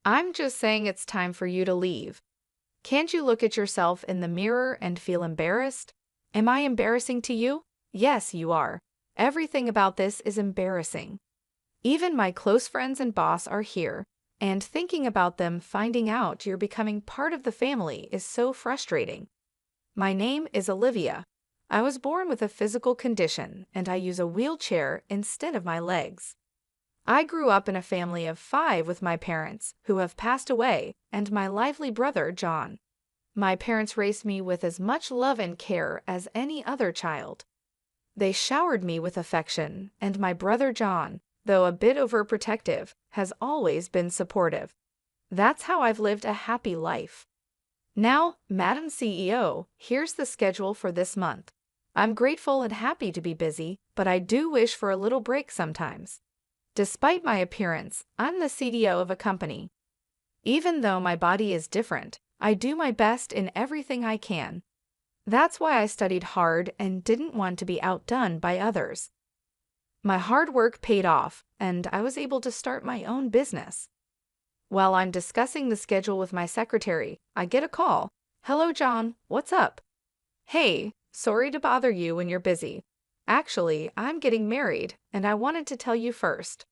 I'm just saying it's time for you to leave. Can't you look at yourself in the mirror and feel embarrassed? Am I embarrassing to you? Yes, you are. Everything about this is embarrassing. Even my close friends and boss are here, and thinking about them finding out you're becoming part of the family is so frustrating. My name is Olivia. I was born with a physical condition, and I use a wheelchair instead of my legs. I grew up in a family of 5 with my parents, who have passed away, and my lively brother, John. My parents raised me with as much love and care as any other child. They showered me with affection, and my brother John, though a bit overprotective, has always been supportive. That's how I've lived a happy life. Now, Madam CEO, here's the schedule for this month. I'm grateful and happy to be busy, but I do wish for a little break sometimes. Despite my appearance, I'm the CDO of a company. Even though my body is different, I do my best in everything I can. That's why I studied hard and didn't want to be outdone by others. My hard work paid off, and I was able to start my own business. While I'm discussing the schedule with my secretary, I get a call. Hello, John, what's up? Hey, sorry to bother you when you're busy. Actually, I'm getting married, and I wanted to tell you first.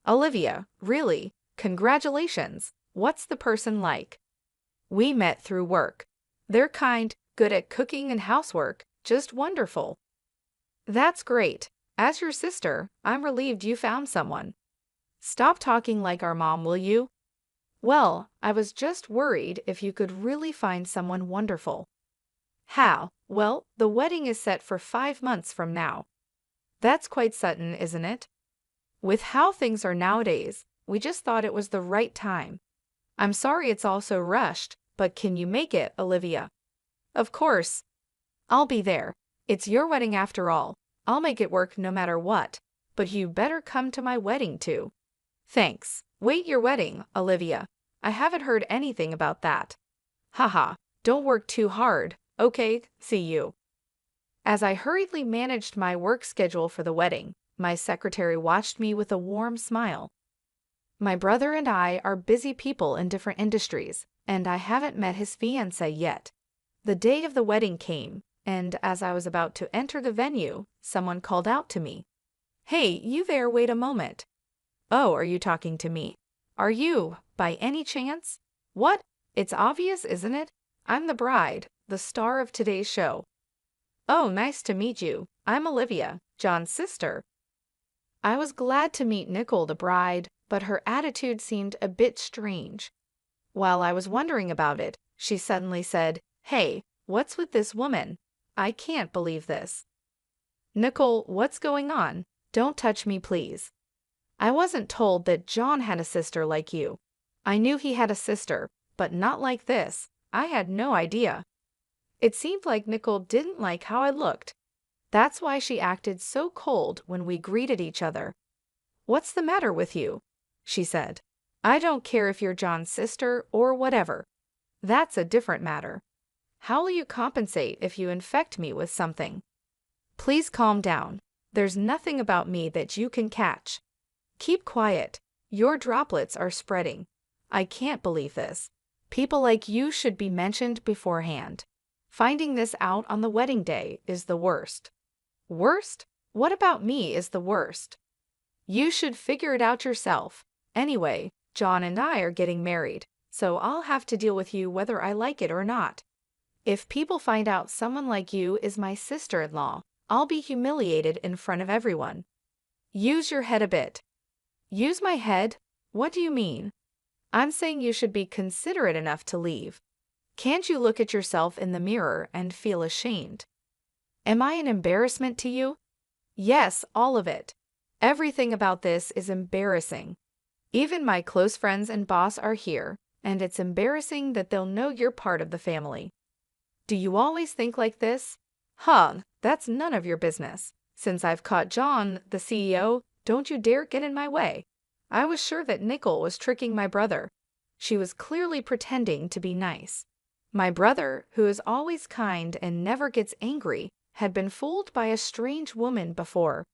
Olivia, really? Congratulations. What's the person like? We met through work. They're kind, good at cooking and housework, just wonderful. That's great. As your sister, I'm relieved you found someone. Stop talking like our mom, will you? Well, I was just worried if you could really find someone wonderful. How? Well, the wedding is set for 5 months from now. That's quite sudden, isn't it? With how things are nowadays, we just thought it was the right time. I'm sorry it's all so rushed, but can you make it, Olivia? Of course. I'll be there. It's your wedding after all. I'll make it work no matter what. But you better come to my wedding too. Thanks. Wait, your wedding, Olivia. I haven't heard anything about that. Haha, don't work too hard. Okay, see you. As I hurriedly managed my work schedule for the wedding, my secretary watched me with a warm smile. My brother and I are busy people in different industries, and I haven't met his fiancée yet. The day of the wedding came, and as I was about to enter the venue, someone called out to me. Hey, you there, wait a moment. Oh, are you talking to me? Are you, by any chance? What? It's obvious, isn't it? I'm the bride, the star of today's show. Oh, nice to meet you. I'm Olivia, John's sister. I was glad to meet Nicole, the bride, but her attitude seemed a bit strange. While I was wondering about it, she suddenly said, Hey, what's with this woman? I can't believe this. Nicole, what's going on? Don't touch me, please. I wasn't told that John had a sister like you. I knew he had a sister, but not like this. I had no idea. It seemed like Nicole didn't like how I looked. That's why she acted so cold when we greeted each other. What's the matter with you? She said. I don't care if you're John's sister or whatever. That's a different matter. How will you compensate if you infect me with something? Please calm down. There's nothing about me that you can catch. Keep quiet. Your droplets are spreading. I can't believe this. People like you should be mentioned beforehand. Finding this out on the wedding day is the worst. Worst? What about me is the worst? You should figure it out yourself. Anyway, John and I are getting married, so I'll have to deal with you whether I like it or not. If people find out someone like you is my sister-in-law, I'll be humiliated in front of everyone. Use your head a bit. Use my head? What do you mean? I'm saying you should be considerate enough to leave. Can't you look at yourself in the mirror and feel ashamed? Am I an embarrassment to you? Yes, all of it. Everything about this is embarrassing. Even my close friends and boss are here, and it's embarrassing that they'll know you're part of the family. Do you always think like this? That's none of your business. Since I've caught John, the CEO, don't you dare get in my way. I was sure that Nicole was tricking my brother. She was clearly pretending to be nice. My brother, who is always kind and never gets angry, had been fooled by a strange woman before.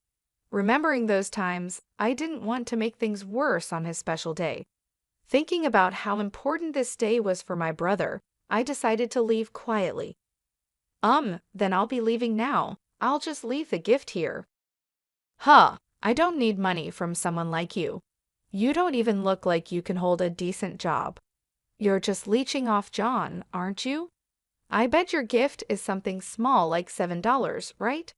Remembering those times, I didn't want to make things worse on his special day. Thinking about how important this day was for my brother, I decided to leave quietly. Then I'll be leaving now. I'll just leave the gift here. Huh, I don't need money from someone like you. You don't even look like you can hold a decent job. You're just leeching off John, aren't you? I bet your gift is something small like $7, right?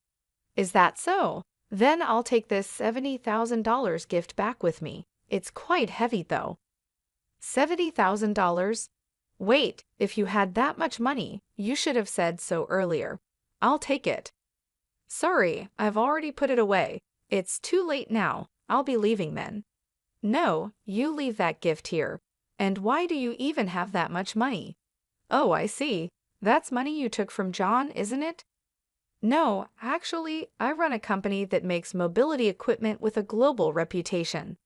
Is that so? Then I'll take this $70,000 gift back with me. It's quite heavy though. $70,000? Wait, if you had that much money, you should have said so earlier. I'll take it. Sorry, I've already put it away. It's too late now. I'll be leaving then. No, you leave that gift here. And why do you even have that much money? Oh, I see. That's money you took from John, isn't it? No, actually, I run a company that makes mobility equipment with a global reputation.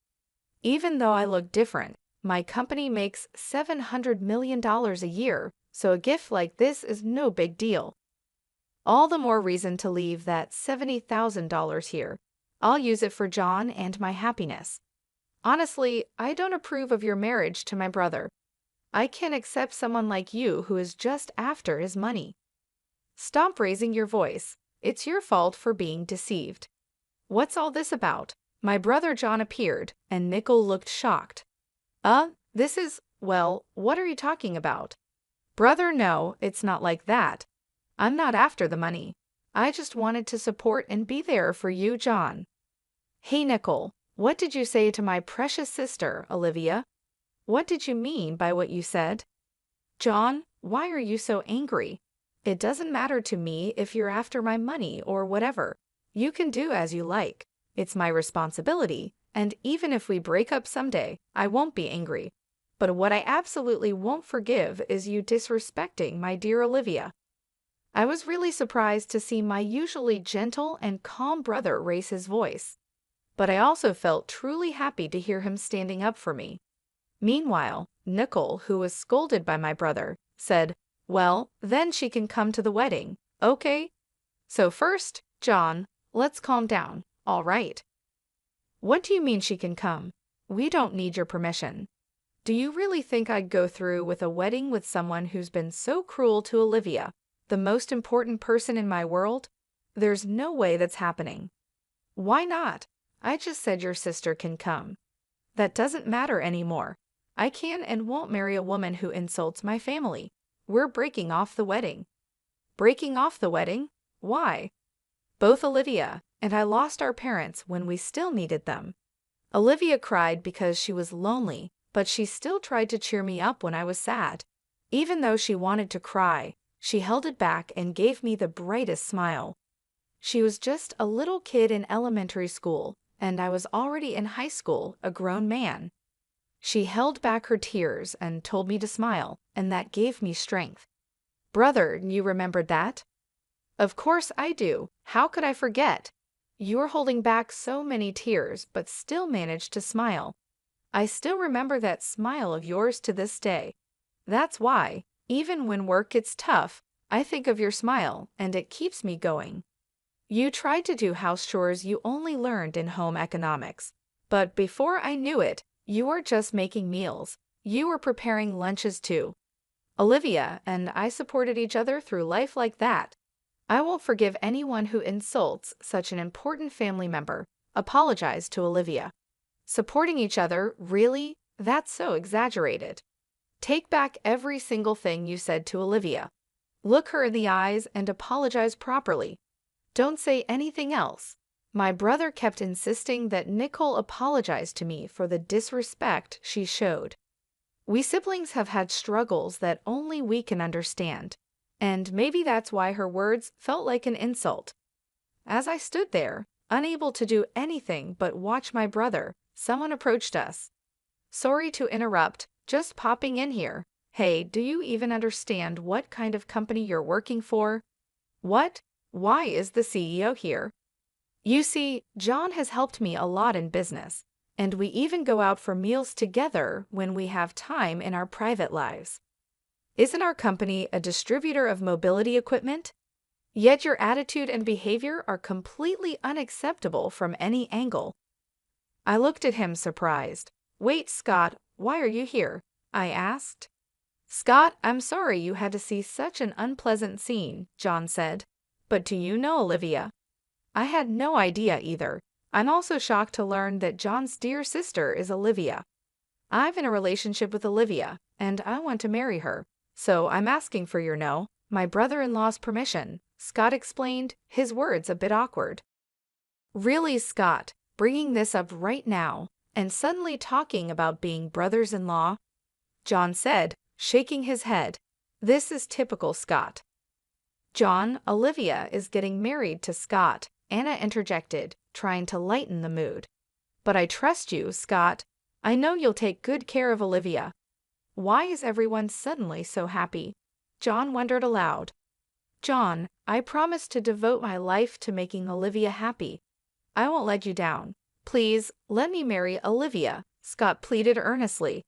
Even though I look different, my company makes $700 million a year, so a gift like this is no big deal. All the more reason to leave that $70,000 here. I'll use it for John and my happiness. Honestly, I don't approve of your marriage to my brother. I can't accept someone like you who is just after his money. Stop raising your voice. It's your fault for being deceived. What's all this about? My brother John appeared, and Nickel looked shocked. What are you talking about? Brother, no, it's not like that. I'm not after the money. I just wanted to support and be there for you, John. Hey, Nickel, what did you say to my precious sister, Olivia? What did you mean by what you said? John, why are you so angry? It doesn't matter to me if you're after my money or whatever. You can do as you like. It's my responsibility, and even if we break up someday, I won't be angry. But what I absolutely won't forgive is you disrespecting my dear Olivia. I was really surprised to see my usually gentle and calm brother raise his voice. But I also felt truly happy to hear him standing up for me. Meanwhile, Nickel, who was scolded by my brother, said, "Well, then she can come to the wedding, okay? So first, John, let's calm down, all right? What do you mean she can come? We don't need your permission. Do you really think I'd go through with a wedding with someone who's been so cruel to Olivia, the most important person in my world? There's no way that's happening." Why not? I just said your sister can come. That doesn't matter anymore. I can and won't marry a woman who insults my family. We're breaking off the wedding. Breaking off the wedding? Why? Both Olivia and I lost our parents when we still needed them. Olivia cried because she was lonely, but she still tried to cheer me up when I was sad. Even though she wanted to cry, she held it back and gave me the brightest smile. She was just a little kid in elementary school, and I was already in high school, a grown man. She held back her tears and told me to smile, and that gave me strength. Brother, you remembered that? Of course I do. How could I forget? You were holding back so many tears, but still managed to smile. I still remember that smile of yours to this day. That's why, even when work gets tough, I think of your smile, and it keeps me going. You tried to do house chores you only learned in home economics. But before I knew it, you were just making meals. You were preparing lunches too. Olivia and I supported each other through life like that. I won't forgive anyone who insults such an important family member. Apologize to Olivia. Supporting each other, really? That's so exaggerated. Take back every single thing you said to Olivia. Look her in the eyes and apologize properly. Don't say anything else. My brother kept insisting that Nicole apologize to me for the disrespect she showed. We siblings have had struggles that only we can understand, and maybe that's why her words felt like an insult. As I stood there, unable to do anything but watch my brother, someone approached us. Sorry to interrupt, just popping in here. Hey, do you even understand what kind of company you're working for? What? Why is the CEO here? You see, John has helped me a lot in business, and we even go out for meals together when we have time in our private lives. Isn't our company a distributor of mobility equipment? Yet your attitude and behavior are completely unacceptable from any angle. I looked at him surprised. Wait, Scott, why are you here?" I asked. "Scott, I'm sorry you had to see such an unpleasant scene," John said. "But do you know Olivia?" I had no idea either. I'm also shocked to learn that John's dear sister is Olivia. I'm in a relationship with Olivia, and I want to marry her. So I'm asking for my brother-in-law's permission," Scott explained, his words a bit awkward. "Really, Scott, bringing this up right now, and suddenly talking about being brothers-in-law?" John said, shaking his head. "This is typical Scott." "John, Olivia is getting married to Scott," Anna interjected, trying to lighten the mood. "But I trust you, Scott. I know you'll take good care of Olivia." Why is everyone suddenly so happy? John wondered aloud. "John, I promise to devote my life to making Olivia happy. I won't let you down. Please, let me marry Olivia," Scott pleaded earnestly.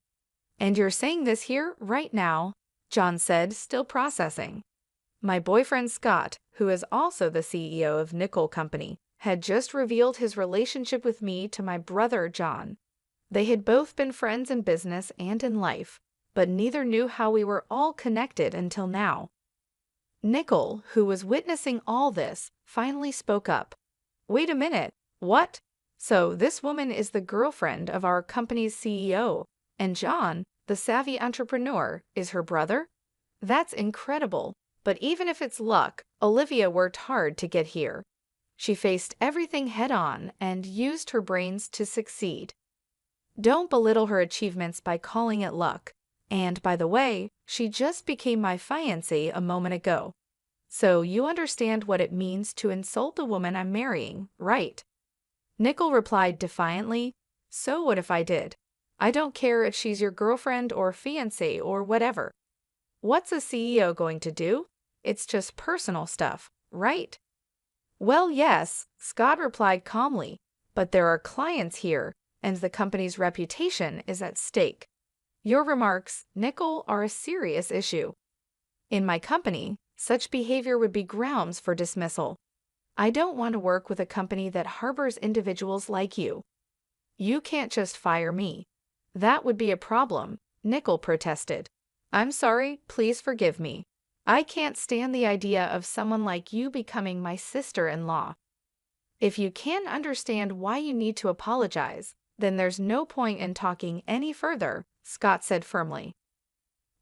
"And you're saying this here, right now?" John said, still processing. My boyfriend Scott, who is also the CEO of Nickel Company, had just revealed his relationship with me to my brother John. They had both been friends in business and in life, but neither knew how we were all connected until now. Nickel, who was witnessing all this, finally spoke up. "Wait a minute, what? So this woman is the girlfriend of our company's CEO, and John, the savvy entrepreneur, is her brother? That's incredible. But even if it's luck, Olivia worked hard to get here. She faced everything head-on and used her brains to succeed. Don't belittle her achievements by calling it luck. And by the way, she just became my fiancée a moment ago. So you understand what it means to insult the woman I'm marrying, right?" Nickel replied defiantly, "So what if I did? I don't care if she's your girlfriend or fiancée or whatever. What's a CEO going to do? It's just personal stuff, right?" "Well, yes," Scott replied calmly, "but there are clients here, and the company's reputation is at stake. Your remarks, Nickel, are a serious issue. In my company, such behavior would be grounds for dismissal. I don't want to work with a company that harbors individuals like you. You can't just fire me. That would be a problem," Nickel protested. "I'm sorry, please forgive me. I can't stand the idea of someone like you becoming my sister-in-law. If you can't understand why you need to apologize, then there's no point in talking any further," Scott said firmly.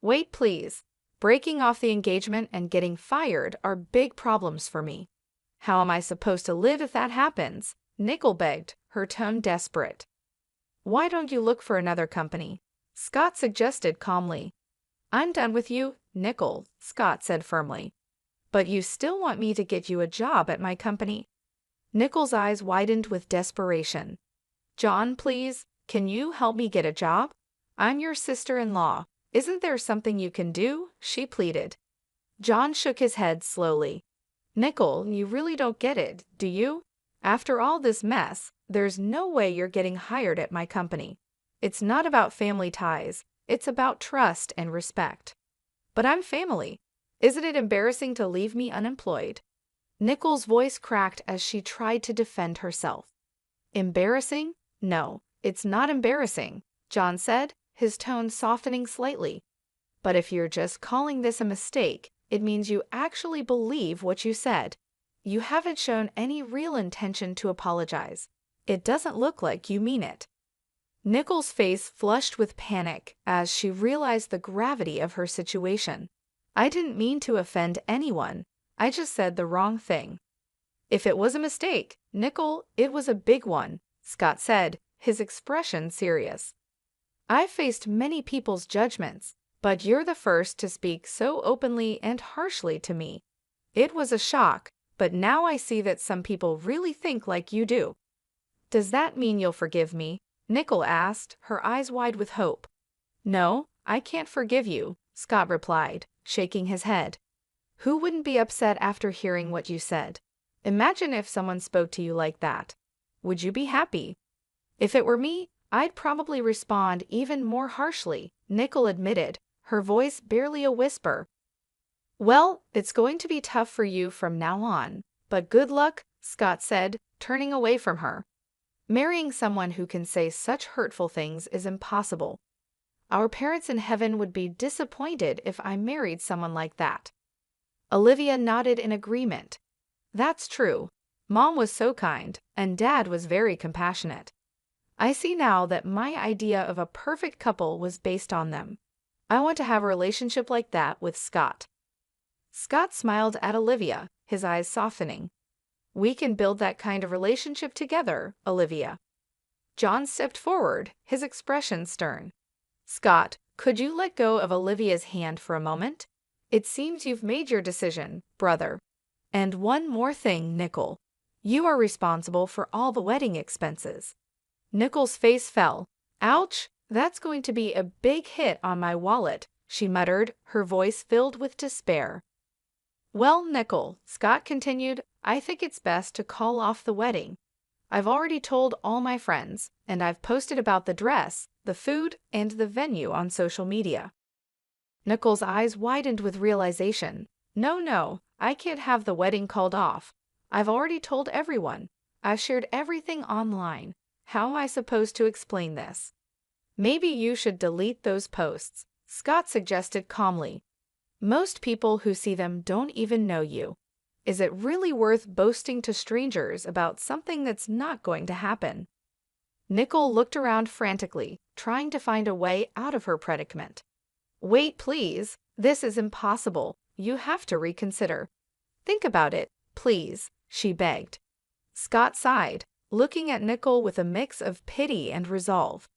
"Wait, please. Breaking off the engagement and getting fired are big problems for me. How am I supposed to live if that happens?" Nickel begged, her tone desperate. "Why don't you look for another company?" Scott suggested calmly. "I'm done with you, Nickel," Scott said firmly. "But you still want me to get you a job at my company?" Nickel's eyes widened with desperation. "John, please, can you help me get a job? I'm your sister-in-law. Isn't there something you can do?" she pleaded. John shook his head slowly. "Nickel, you really don't get it, do you? After all this mess, there's no way you're getting hired at my company. It's not about family ties. It's about trust and respect." "But I'm family. Isn't it embarrassing to leave me unemployed?" Nickel's voice cracked as she tried to defend herself. "Embarrassing? No, it's not embarrassing," John said, his tone softening slightly. "But if you're just calling this a mistake, it means you actually believe what you said. You haven't shown any real intention to apologize. It doesn't look like you mean it." Nickel's face flushed with panic as she realized the gravity of her situation. "I didn't mean to offend anyone. I just said the wrong thing." "If it was a mistake, Nickel, it was a big one," Scott said, his expression serious. "I've faced many people's judgments, but you're the first to speak so openly and harshly to me. It was a shock, but now I see that some people really think like you do." "Does that mean you'll forgive me?" Nickel asked, her eyes wide with hope. "No, I can't forgive you," Scott replied, shaking his head. "Who wouldn't be upset after hearing what you said? Imagine if someone spoke to you like that. Would you be happy?" "If it were me, I'd probably respond even more harshly," Nickel admitted, her voice barely a whisper. "Well, it's going to be tough for you from now on, but good luck," Scott said, turning away from her. "Marrying someone who can say such hurtful things is impossible. Our parents in heaven would be disappointed if I married someone like that. Olivia nodded in agreement. That's true. Mom was so kind, and Dad was very compassionate. I see now that my idea of a perfect couple was based on them. I want to have a relationship like that with Scott. Scott smiled at Olivia, his eyes softening. We can build that kind of relationship together, Olivia. John stepped forward, his expression stern. Scott, could you let go of Olivia's hand for a moment? It seems you've made your decision, brother. And one more thing, Nickel. You are responsible for all the wedding expenses. Nickel's face fell. Ouch, that's going to be a big hit on my wallet, she muttered, her voice filled with despair. Well, Nickel, Scott continued, I think it's best to call off the wedding. I've already told all my friends, and I've posted about the dress, the food, and the venue on social media. Nickel's eyes widened with realization. No, I can't have the wedding called off. I've already told everyone. I've shared everything online. How am I supposed to explain this? Maybe you should delete those posts, Scott suggested calmly. Most people who see them don't even know you. Is it really worth boasting to strangers about something that's not going to happen? Nickel looked around frantically, trying to find a way out of her predicament. Wait, please. This is impossible. You have to reconsider. Think about it, please, she begged. Scott sighed, looking at Nickel with a mix of pity and resolve.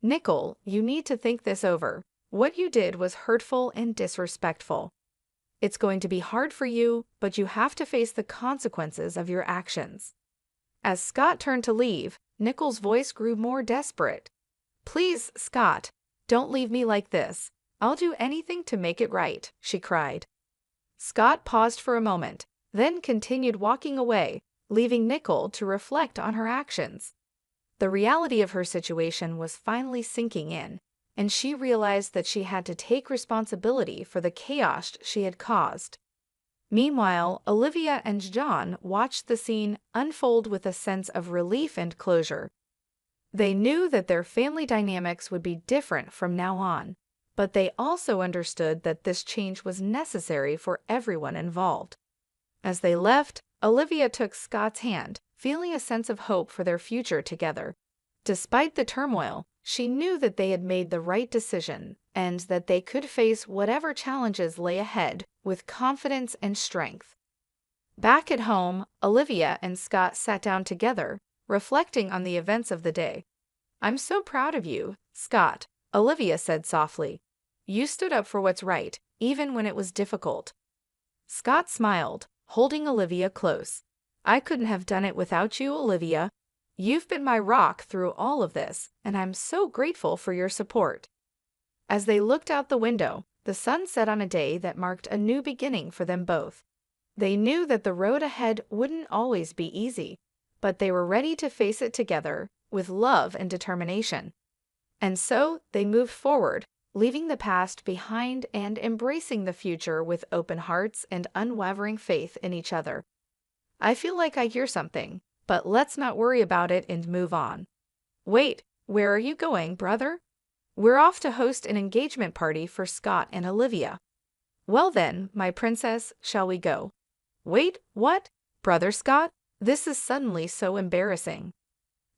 Nickel, you need to think this over. What you did was hurtful and disrespectful. It's going to be hard for you, but you have to face the consequences of your actions. As Scott turned to leave, Nickel's voice grew more desperate. Please, Scott, don't leave me like this. I'll do anything to make it right, she cried. Scott paused for a moment, then continued walking away, leaving Nickel to reflect on her actions. The reality of her situation was finally sinking in, and she realized that she had to take responsibility for the chaos she had caused. Meanwhile, Olivia and John watched the scene unfold with a sense of relief and closure. They knew that their family dynamics would be different from now on, but they also understood that this change was necessary for everyone involved. As they left, Olivia took Scott's hand, feeling a sense of hope for their future together. Despite the turmoil, she knew that they had made the right decision and that they could face whatever challenges lay ahead with confidence and strength. Back at home, Olivia and Scott sat down together, reflecting on the events of the day. I'm so proud of you, Scott, Olivia said softly. You stood up for what's right, even when it was difficult. Scott smiled, holding Olivia close. I couldn't have done it without you, Olivia. You've been my rock through all of this, and I'm so grateful for your support. As they looked out the window, the sun set on a day that marked a new beginning for them both. They knew that the road ahead wouldn't always be easy, but they were ready to face it together with love and determination. And so they moved forward, leaving the past behind and embracing the future with open hearts and unwavering faith in each other. I feel like I hear something, but let's not worry about it and move on. Wait, where are you going, brother? We're off to host an engagement party for Scott and Olivia. Well then, my princess, shall we go? Wait, what? Brother Scott? This is suddenly so embarrassing.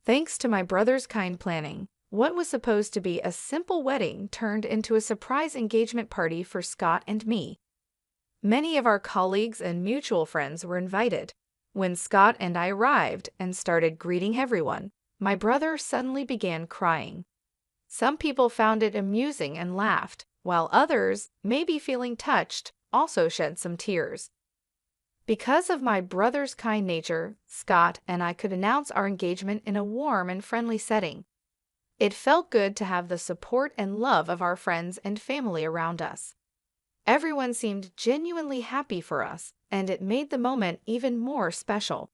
Thanks to my brother's kind planning, what was supposed to be a simple wedding turned into a surprise engagement party for Scott and me. Many of our colleagues and mutual friends were invited. When Scott and I arrived and started greeting everyone, my brother suddenly began crying. Some people found it amusing and laughed, while others, maybe feeling touched, also shed some tears. Because of my brother's kind nature, Scott and I could announce our engagement in a warm and friendly setting. It felt good to have the support and love of our friends and family around us. Everyone seemed genuinely happy for us, and it made the moment even more special.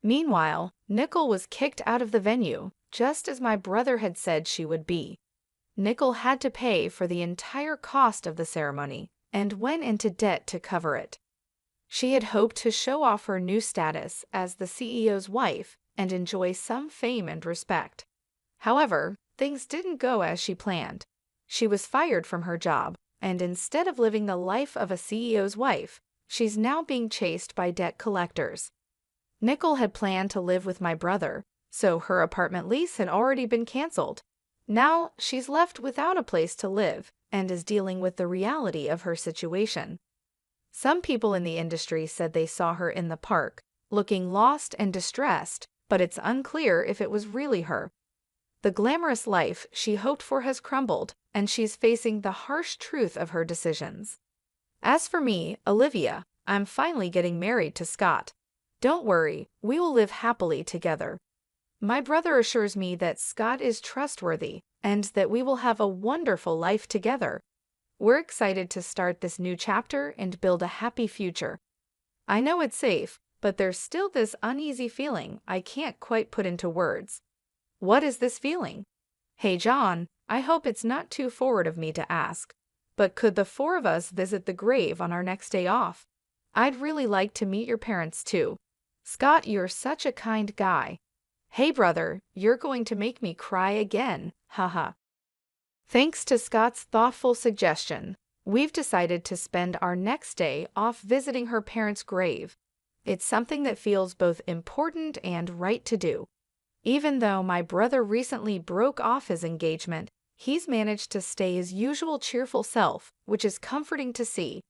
Meanwhile, Nickel was kicked out of the venue, just as my brother had said she would be. Nickel had to pay for the entire cost of the ceremony and went into debt to cover it. She had hoped to show off her new status as the CEO's wife and enjoy some fame and respect. However, things didn't go as she planned. She was fired from her job, and instead of living the life of a CEO's wife, she's now being chased by debt collectors. Nicole had planned to live with my brother, so her apartment lease had already been canceled. Now she's left without a place to live and is dealing with the reality of her situation. Some people in the industry said they saw her in the park, looking lost and distressed, but it's unclear if it was really her. The glamorous life she hoped for has crumbled, and she's facing the harsh truth of her decisions. As for me, Olivia, I'm finally getting married to Scott. Don't worry, we will live happily together. My brother assures me that Scott is trustworthy and that we will have a wonderful life together. We're excited to start this new chapter and build a happy future. I know it's safe, but there's still this uneasy feeling I can't quite put into words. What is this feeling? Hey John, I hope it's not too forward of me to ask, but could the four of us visit the grave on our next day off? I'd really like to meet your parents too. Scott, you're such a kind guy. Hey brother, you're going to make me cry again, haha. Thanks to Scott's thoughtful suggestion, we've decided to spend our next day off visiting her parents' grave. It's something that feels both important and right to do. Even though my brother recently broke off his engagement, he's managed to stay his usual cheerful self, which is comforting to see.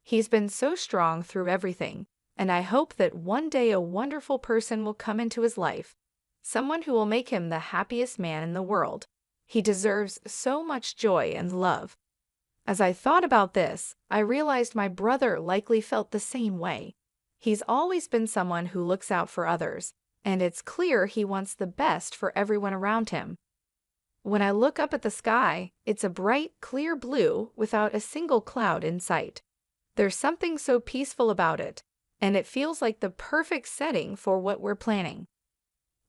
He's been so strong through everything, and I hope that one day a wonderful person will come into his life. Someone who will make him the happiest man in the world. He deserves so much joy and love. As I thought about this, I realized my brother likely felt the same way. He's always been someone who looks out for others, and it's clear he wants the best for everyone around him. When I look up at the sky, it's a bright, clear blue without a single cloud in sight. There's something so peaceful about it, and it feels like the perfect setting for what we're planning.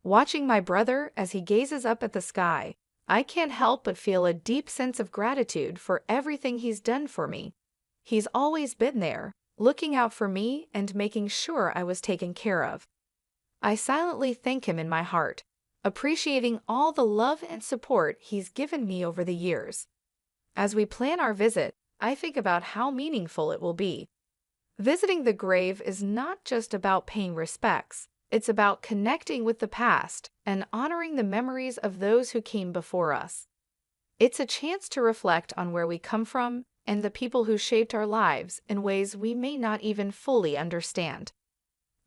Watching my brother as he gazes up at the sky, I can't help but feel a deep sense of gratitude for everything he's done for me. He's always been there, looking out for me and making sure I was taken care of. I silently thank him in my heart, appreciating all the love and support he's given me over the years. As we plan our visit, I think about how meaningful it will be. Visiting the grave is not just about paying respects. It's about connecting with the past and honoring the memories of those who came before us. It's a chance to reflect on where we come from and the people who shaped our lives in ways we may not even fully understand.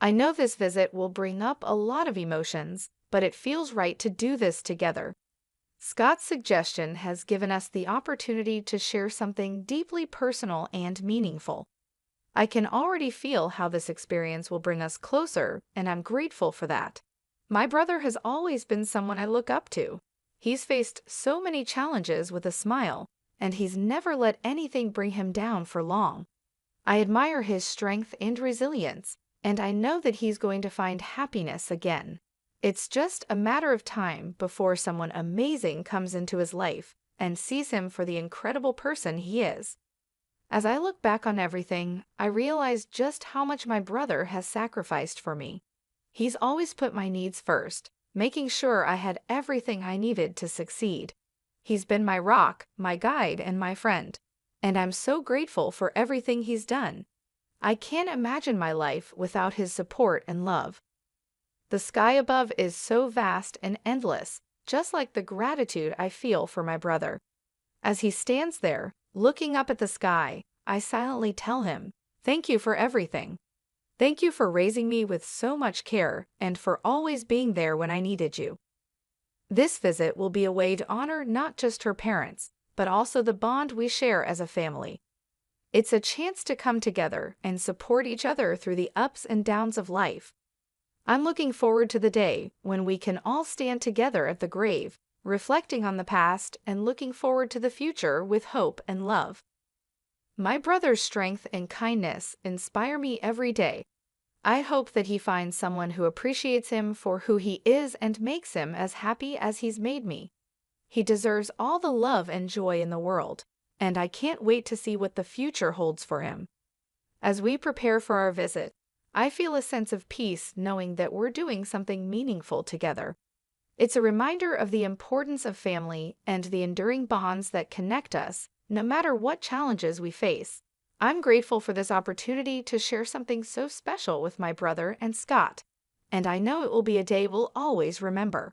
I know this visit will bring up a lot of emotions, but it feels right to do this together. Scott's suggestion has given us the opportunity to share something deeply personal and meaningful. I can already feel how this experience will bring us closer, and I'm grateful for that. My brother has always been someone I look up to. He's faced so many challenges with a smile, and he's never let anything bring him down for long. I admire his strength and resilience, and I know that he's going to find happiness again. It's just a matter of time before someone amazing comes into his life and sees him for the incredible person he is. As I look back on everything, I realize just how much my brother has sacrificed for me. He's always put my needs first, making sure I had everything I needed to succeed. He's been my rock, my guide, and my friend, and I'm so grateful for everything he's done. I can't imagine my life without his support and love. The sky above is so vast and endless, just like the gratitude I feel for my brother. As he stands there, looking up at the sky, I silently tell him, "Thank you for everything. Thank you for raising me with so much care and for always being there when I needed you." This visit will be a way to honor not just her parents, but also the bond we share as a family. It's a chance to come together and support each other through the ups and downs of life. I'm looking forward to the day when we can all stand together at the grave, reflecting on the past and looking forward to the future with hope and love. My brother's strength and kindness inspire me every day. I hope that he finds someone who appreciates him for who he is and makes him as happy as he's made me. He deserves all the love and joy in the world, and I can't wait to see what the future holds for him. As we prepare for our visit, I feel a sense of peace knowing that we're doing something meaningful together. It's a reminder of the importance of family and the enduring bonds that connect us, no matter what challenges we face. I'm grateful for this opportunity to share something so special with my brother and Scott, and I know it will be a day we'll always remember.